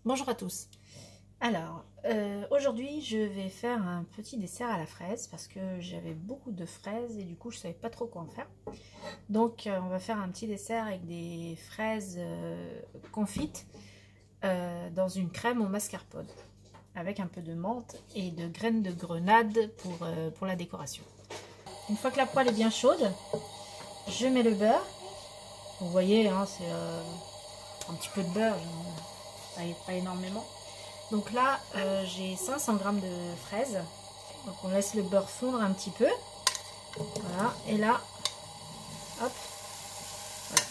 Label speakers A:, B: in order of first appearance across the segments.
A: Bonjour à tous. Alors, aujourd'hui je vais faire un petit dessert à la fraise parce que j'avais beaucoup de fraises et du coup je savais pas trop quoi en faire. Donc on va faire un petit dessert avec des fraises confites dans une crème au mascarpone avec un peu de menthe et de graines de grenade pour la décoration. Une fois que la poêle est bien chaude, je mets le beurre. Vous voyez, hein, c'est un petit peu de beurre, pas énormément. Donc là, j'ai 500 g de fraises. Donc on laisse le beurre fondre un petit peu. Voilà. Et là, hop. Voilà.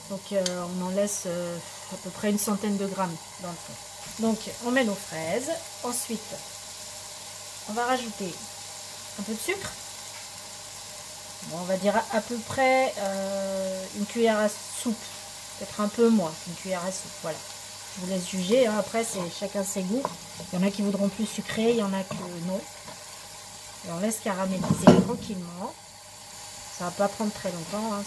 A: Donc on en laisse à peu près une centaine de grammes dans le fond. Donc on met nos fraises. Ensuite, on va rajouter un peu de sucre. Bon, on va dire à peu près une cuillère à soupe. Peut-être un peu moins, une cuillère à soupe. Voilà. Je vous laisse juger, hein. Après c'est chacun ses goûts. Il y en a qui voudront plus sucré, il y en a que non. Et on laisse caraméliser tranquillement. Ça va pas prendre très longtemps. Hein,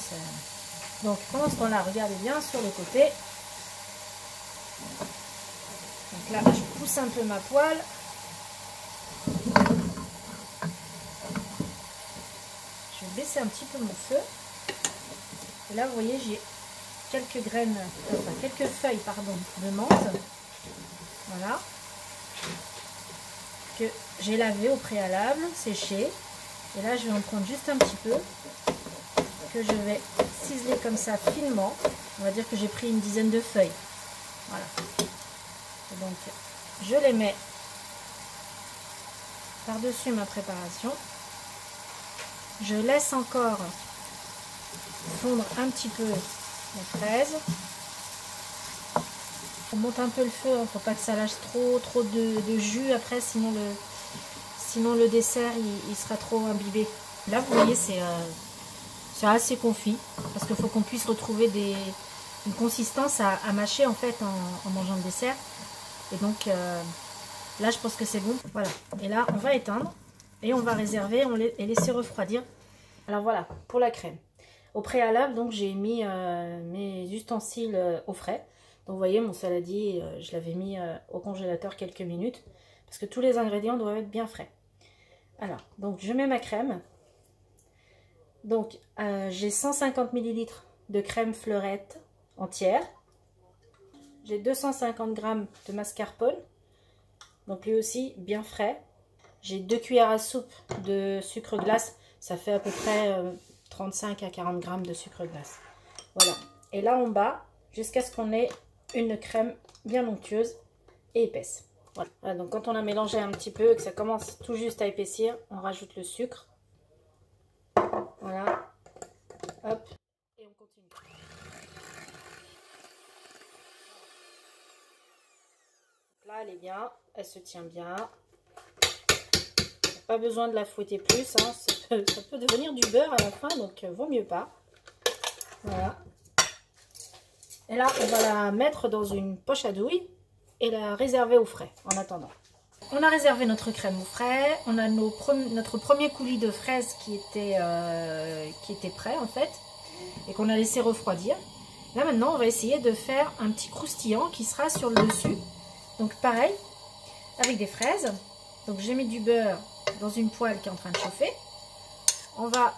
A: donc pendant ce temps-là, regardez bien sur le côté. Donc là, je pousse un peu ma poêle. Je vais baisser un petit peu mon feu. Et là, vous voyez, j'ai quelques graines, enfin quelques feuilles, pardon, de menthe. Voilà. Que j'ai lavé au préalable, séché. Et là, je vais en prendre juste un petit peu. Que je vais ciseler comme ça finement. On va dire que j'ai pris une dizaine de feuilles. Voilà. Et donc, je les mets par-dessus ma préparation. Je laisse encore fondre un petit peu la fraise. On monte un peu le feu, il ne faut pas que ça lâche trop de jus après, sinon le dessert il sera trop imbibé. Là vous voyez c'est assez confit, parce qu'il faut qu'on puisse retrouver une consistance à mâcher en fait en mangeant le dessert. Et donc là je pense que c'est bon. Voilà, et là on va éteindre et on va réserver et laisser refroidir. Alors voilà, pour la crème. Au préalable, donc j'ai mis mes ustensiles au frais. Donc vous voyez, mon saladier, je l'avais mis au congélateur quelques minutes. Parce que tous les ingrédients doivent être bien frais. Alors, donc je mets ma crème. Donc j'ai 150 ml de crème fleurette entière. J'ai 250 g de mascarpone. Donc lui aussi, bien frais. J'ai 2 cuillères à soupe de sucre glace. Ça fait à peu près 35 à 40 g de sucre glace. Voilà. Et là, on bat jusqu'à ce qu'on ait une crème bien onctueuse et épaisse. Voilà. Voilà. Donc, quand on a mélangé un petit peu et que ça commence tout juste à épaissir, on rajoute le sucre. Voilà. Hop. Et on continue. Donc là, elle est bien. Elle se tient bien. Pas besoin de la fouetter plus, hein. Ça peut devenir du beurre à la fin, donc vaut mieux pas. Voilà. Et là, on va la mettre dans une poche à douille et la réserver au frais en attendant. On a réservé notre crème au frais. On a notre premier coulis de fraises qui était prêt en fait et qu'on a laissé refroidir. Là maintenant, on va essayer de faire un petit croustillant qui sera sur le dessus. Donc pareil, avec des fraises. Donc j'ai mis du beurre dans une poêle qui est en train de chauffer. On va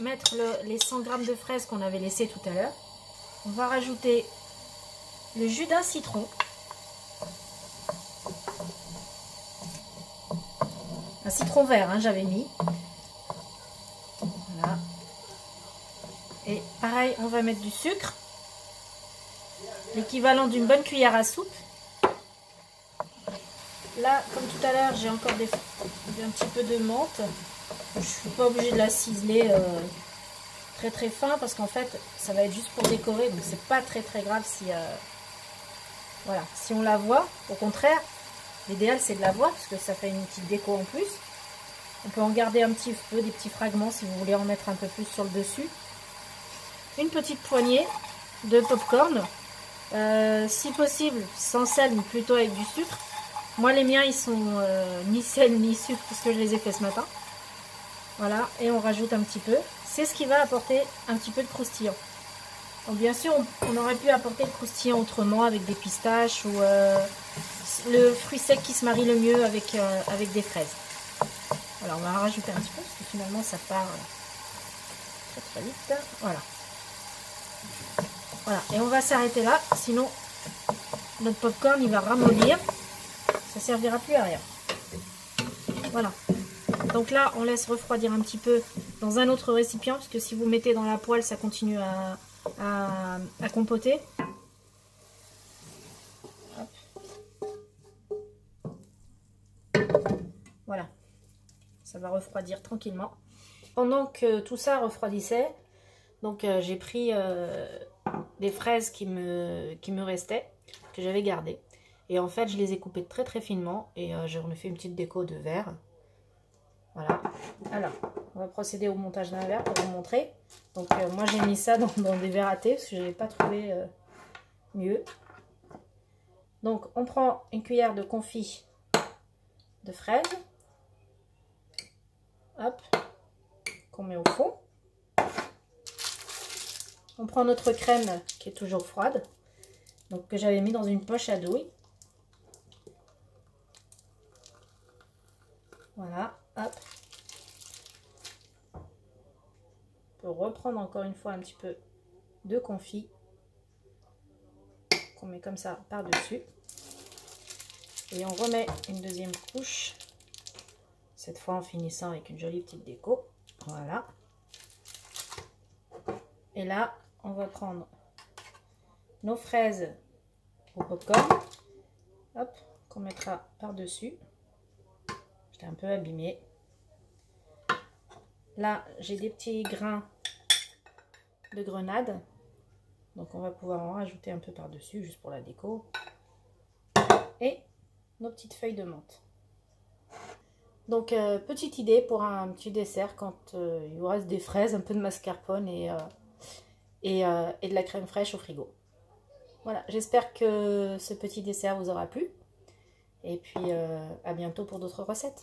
A: mettre les 100 g de fraises qu'on avait laissé tout à l'heure. On va rajouter le jus d'un citron. Un citron vert, hein, j'avais mis. Voilà. Et pareil, on va mettre du sucre. L'équivalent d'une bonne cuillère à soupe. Là, comme tout à l'heure, j'ai encore un petit peu de menthe. Je ne suis pas obligée de la ciseler très fin parce qu'en fait, ça va être juste pour décorer. Donc, c'est pas très grave si on la voit. Au contraire, l'idéal, c'est de la voir parce que ça fait une petite déco en plus. On peut en garder un petit peu, des petits fragments si vous voulez en mettre un peu plus sur le dessus. Une petite poignée de popcorn. Si possible, sans sel, mais plutôt avec du sucre. Moi, les miens, ils sont ni sel ni sucre parce que je les ai fait ce matin. Voilà, et on rajoute un petit peu. C'est ce qui va apporter un petit peu de croustillant. Donc bien sûr, on aurait pu apporter le croustillant autrement avec des pistaches ou le fruit sec qui se marie le mieux avec, avec des fraises. Alors on va en rajouter un petit peu parce que finalement ça part très très vite. Voilà. Voilà. Et on va s'arrêter là, sinon notre popcorn il va ramollir. Ça servira plus à rien. Voilà. Donc là, on laisse refroidir un petit peu dans un autre récipient parce que si vous mettez dans la poêle, ça continue à compoter. Voilà, ça va refroidir tranquillement. Pendant que tout ça refroidissait, donc j'ai pris des fraises qui me restaient, que j'avais gardées. Et en fait, je les ai coupées très très finement et j'en ai fait une petite déco de verre. Voilà. Alors, on va procéder au montage d'un verre pour vous montrer. Donc moi j'ai mis ça dans des verres à thé parce que je n'avais pas trouvé mieux. Donc on prend une cuillère de confit de fraises. Hop, qu'on met au fond. On prend notre crème qui est toujours froide, donc que j'avais mis dans une poche à douille. Voilà, hop. On peut reprendre encore une fois un petit peu de confit qu'on met comme ça par-dessus. Et on remet une deuxième couche, cette fois en finissant avec une jolie petite déco. Voilà. Et là, on va prendre nos fraises au popcorn, hop, qu'on mettra par-dessus. J'étais un peu abîmée. Là, j'ai des petits grains de grenade, donc on va pouvoir en rajouter un peu par-dessus, juste pour la déco. Et nos petites feuilles de menthe. Donc, petite idée pour un petit dessert quand il vous reste des fraises, un peu de mascarpone et de la crème fraîche au frigo. Voilà, j'espère que ce petit dessert vous aura plu. Et puis, à bientôt pour d'autres recettes.